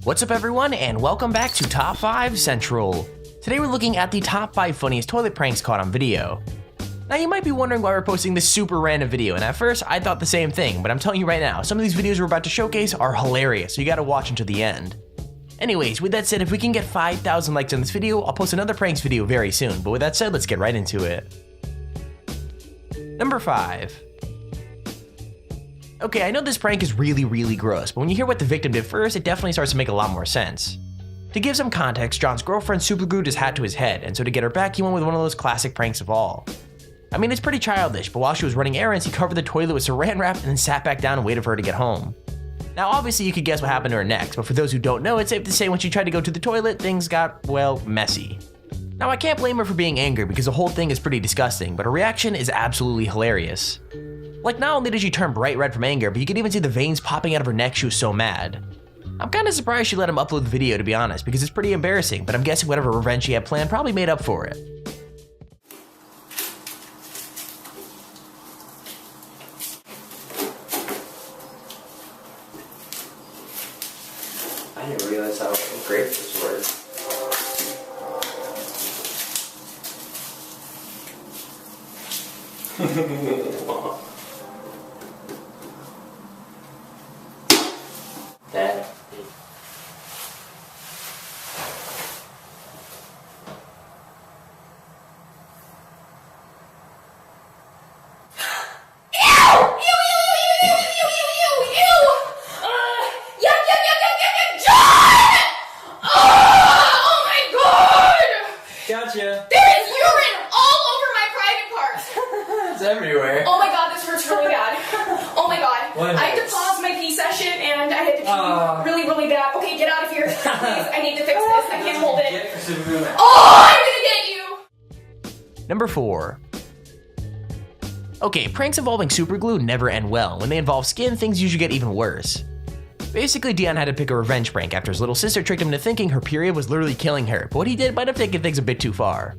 What's up everyone, and welcome back to Top 5 Central. Today we're looking at the top 5 funniest toilet pranks caught on video. Now you might be wondering why we're posting this super random video, and at first I thought the same thing, but I'm telling you right now, some of these videos we're about to showcase are hilarious, so you gotta watch until the end. Anyways, with that said, if we can get 5,000 likes on this video, I'll post another pranks video very soon, but with that said, let's get right into it. Number 5. Okay, I know this prank is really gross, but when you hear what the victim did first, it definitely starts to make a lot more sense. To give some context, John's girlfriend superglued his hat to his head, and so to get her back, he went with one of those classic pranks of all. I mean, it's pretty childish, but while she was running errands, he covered the toilet with saran wrap and then sat back down and waited for her to get home. Now, obviously you could guess what happened to her next, but for those who don't know, it's safe to say when she tried to go to the toilet, things got, well, messy. Now, I can't blame her for being angry because the whole thing is pretty disgusting, but her reaction is absolutely hilarious. Like, not only did she turn bright red from anger, but you could even see the veins popping out of her neck. She was so mad. I'm kinda surprised she let him upload the video, to be honest, because it's pretty embarrassing, but I'm guessing whatever revenge she had planned probably made up for it. I didn't realize how great this was. That. Gotcha. There is urine all over my private parts. It's everywhere. Oh my god, this hurts really bad. Oh my god. What I had to hurts? pause my pee session and I had to pee really bad. Okay, get out of here. Please, I need to fix this. I can't hold Get it. it for Superman. Oh, I'm gonna get you. Number 4. Okay, pranks involving superglue never end well. When they involve skin, things usually get even worse. Basically, Dion had to pick a revenge prank after his little sister tricked him into thinking her period was literally killing her, but what he did might have taken things a bit too far.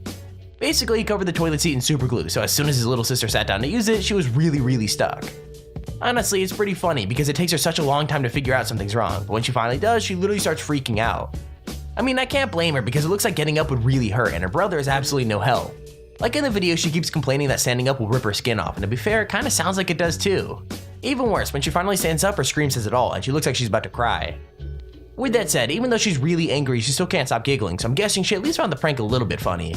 Basically, he covered the toilet seat in superglue, so as soon as his little sister sat down to use it, she was really stuck. Honestly, it's pretty funny because it takes her such a long time to figure out something's wrong, but when she finally does, she literally starts freaking out. I mean, I can't blame her because it looks like getting up would really hurt, and her brother is absolutely no help. Like in the video, she keeps complaining that standing up will rip her skin off, and to be fair, it kinda sounds like it does too. Even worse, when she finally stands up, her scream says it all, and she looks like she's about to cry. With that said, even though she's really angry, she still can't stop giggling, so I'm guessing she at least found the prank a little bit funny.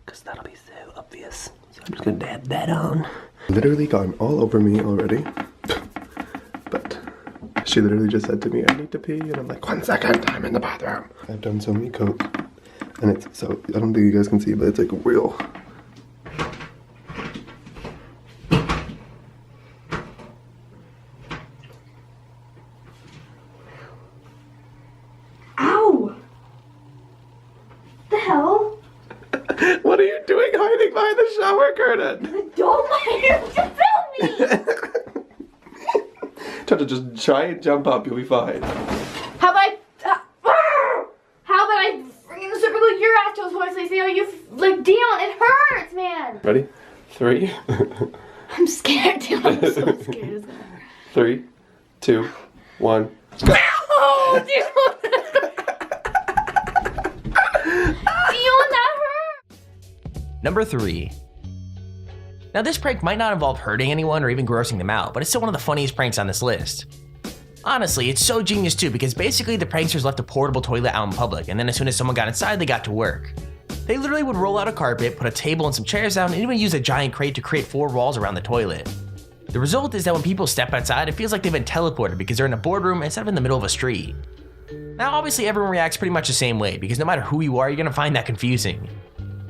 Because that'll be so obvious. So I'm just gonna dab that on. Literally gone all over me already. But she literally just said to me, I need to pee, and I'm like, 1 second, I'm in the bathroom. I've done so many coke, and it's so, I don't think you guys can see, but it's like real. Ow! The hell? What are you doing hiding behind the shower curtain? Don't let him film me! Try to just try and jump up, you'll be fine. How about I freaking superglue your ass to his voice? I see how you like Dion. It hurts, man. Ready? 3, I'm scared, Dion. I'm so scared. 3, 2, 1. Oh, Dion. Dion, that hurt. Number 3. Now this prank might not involve hurting anyone or even grossing them out, but it's still one of the funniest pranks on this list. Honestly, it's so genius too because basically the pranksters left a portable toilet out in public, and then as soon as someone got inside, they got to work. They literally would roll out a carpet, put a table and some chairs down, and even use a giant crate to create 4 walls around the toilet. The result is that when people step outside, it feels like they've been teleported because they're in a boardroom instead of in the middle of a street. Now obviously everyone reacts pretty much the same way because no matter who you are, you're gonna find that confusing.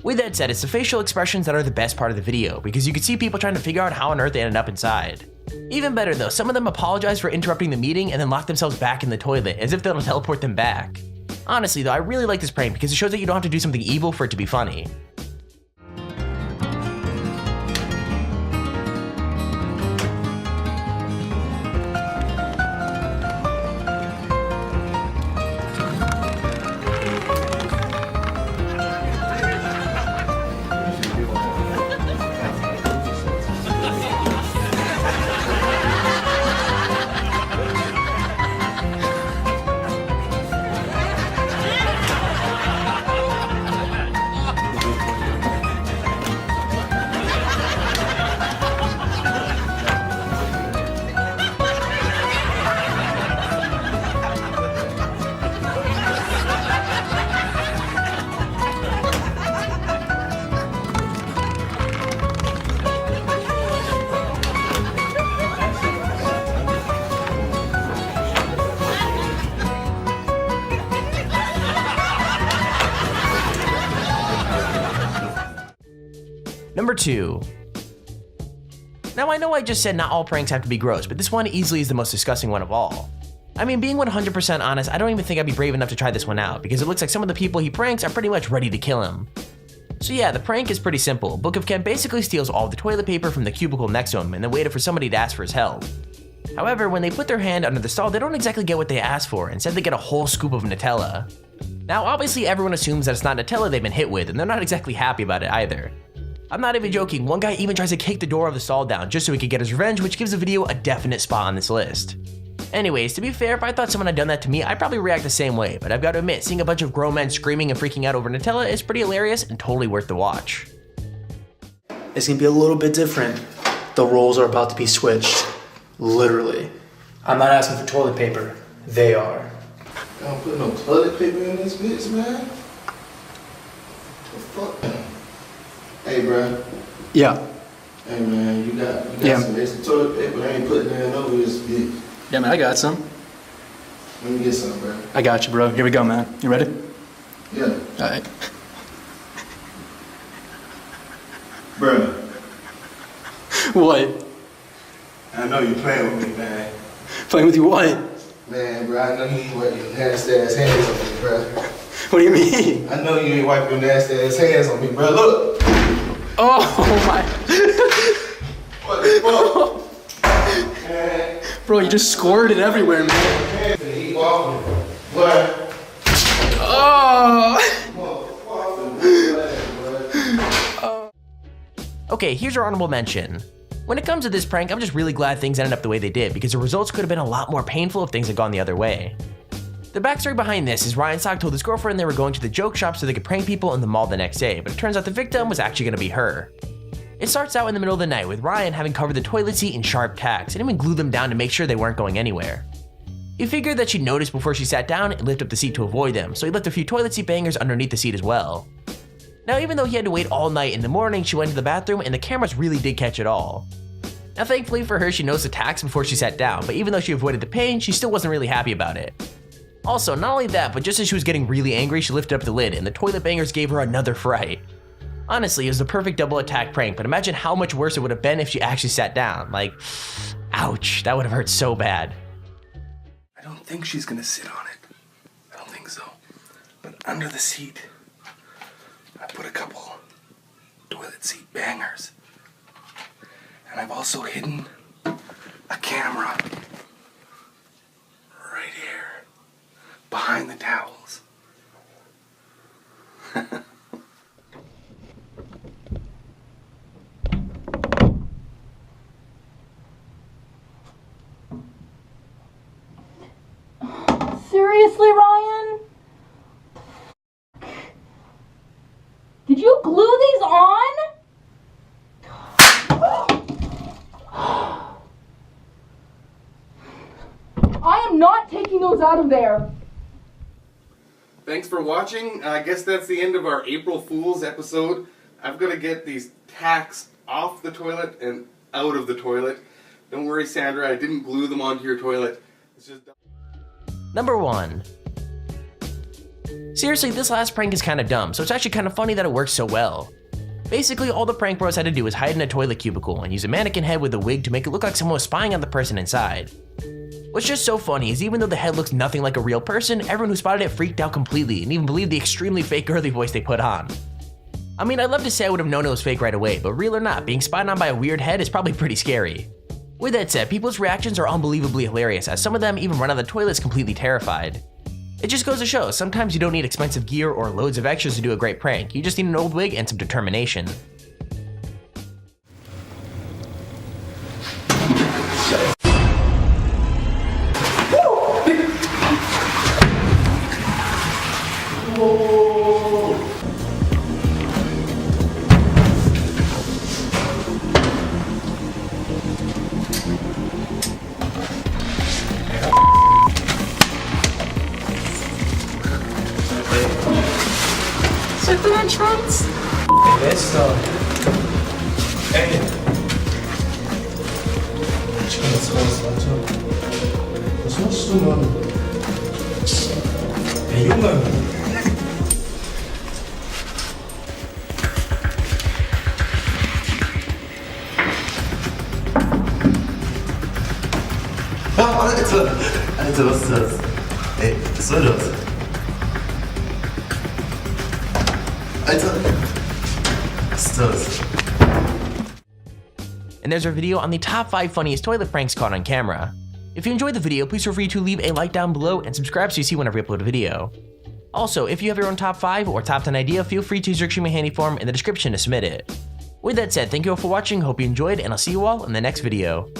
With that said, it's the facial expressions that are the best part of the video because you can see people trying to figure out how on earth they ended up inside. Even better though, some of them apologize for interrupting the meeting and then lock themselves back in the toilet as if that'll teleport them back. Honestly though, I really like this prank because it shows that you don't have to do something evil for it to be funny. Number 2. Now I know I just said not all pranks have to be gross, but this one easily is the most disgusting one of all. I mean, being 100% honest, I don't even think I'd be brave enough to try this one out, because it looks like some of the people he pranks are pretty much ready to kill him. So yeah, the prank is pretty simple. Book of Ken basically steals all of the toilet paper from the cubicle next to him and then waited for somebody to ask for his help. However, when they put their hand under the stall, they don't exactly get what they asked for. Instead, they get a whole scoop of Nutella. Now, obviously everyone assumes that it's not Nutella they've been hit with, and they're not exactly happy about it either. I'm not even joking, one guy even tries to kick the door of the stall down just so he could get his revenge, which gives the video a definite spot on this list. Anyways, to be fair, if I thought someone had done that to me, I'd probably react the same way, but I've got to admit, seeing a bunch of grown men screaming and freaking out over Nutella is pretty hilarious and totally worth the watch. It's gonna be a little bit different. The roles are about to be switched. Literally. I'm not asking for toilet paper. They are. I don't put no toilet paper in this bitch, man. The fuck? Hey, bro. Yeah. Hey, man, you got Yeah. some extra toilet paper. I ain't putting that over this bitch. Yeah, man, I got some. Let me get some, bro. I got you, bro. Here we go, man. You ready? Yeah. Alright. Bro, What? I know you playing with me, man. Playing with you what? Man, bro, I know you ain't wiping your nasty ass hands on me, bro. What do you mean? I know you ain't wiping your nasty ass hands on me, bro. Look. Oh my. What the fuck? Man. Bro, you just squirted everywhere, man. Man, finna eat waffle. What? Oh! Okay, here's your honorable mention. When it comes to this prank, I'm just really glad things ended up the way they did, because the results could have been a lot more painful if things had gone the other way. The backstory behind this is Ryan Sock told his girlfriend they were going to the joke shop so they could prank people in the mall the next day, but it turns out the victim was actually going to be her. It starts out in the middle of the night with Ryan having covered the toilet seat in sharp tacks and even glued them down to make sure they weren't going anywhere. He figured that she'd notice before she sat down and lift up the seat to avoid them, so he left a few toilet seat bangers underneath the seat as well. Now, even though he had to wait all night, in the morning she went to the bathroom and the cameras really did catch it all. Now, thankfully for her, she noticed the tacks before she sat down, but even though she avoided the pain, she still wasn't really happy about it. Also, not only that, but just as she was getting really angry, she lifted up the lid and the toilet bangers gave her another fright. Honestly, it was the perfect double attack prank, but imagine how much worse it would have been if she actually sat down. Like, ouch, that would have hurt so bad. I don't think she's gonna sit on it. I don't think so. But under the seat, I put a couple toilet seat bangers. And I've also hidden a camera right here, behind the towels. Seriously, Ryan? Did you glue these on? I am not taking those out of there. Thanks for watching. I guess that's the end of our April Fool's episode. I've got to get these tacks off the toilet and out of the toilet. Don't worry, Sandra, I didn't glue them onto your toilet. It's just... Number 1. Seriously, this last prank is kind of dumb, so it's actually kind of funny that it works so well. Basically, all the prank bros had to do was hide in a toilet cubicle and use a mannequin head with a wig to make it look like someone was spying on the person inside. What's just so funny is even though the head looks nothing like a real person, everyone who spotted it freaked out completely and even believed the extremely fake girly voice they put on. I mean, I'd love to say I would have known it was fake right away, but real or not, being spied on by a weird head is probably pretty scary. With that said, people's reactions are unbelievably hilarious, as some of them even run out of the toilets completely terrified. It just goes to show, sometimes you don't need expensive gear or loads of extras to do a great prank, you just need an old wig and some determination. Alter, was ist das? Ey, was soll das? Alter! Was ist das? And there's our video on the top 5 funniest toilet pranks caught on camera. If you enjoyed the video, please feel free to leave a like down below and subscribe so you see whenever we upload a video. Also, if you have your own top 5 or top 10 idea, feel free to use your Extremely Handy form in the description to submit it. With that said, thank you all for watching, hope you enjoyed, and I'll see you all in the next video.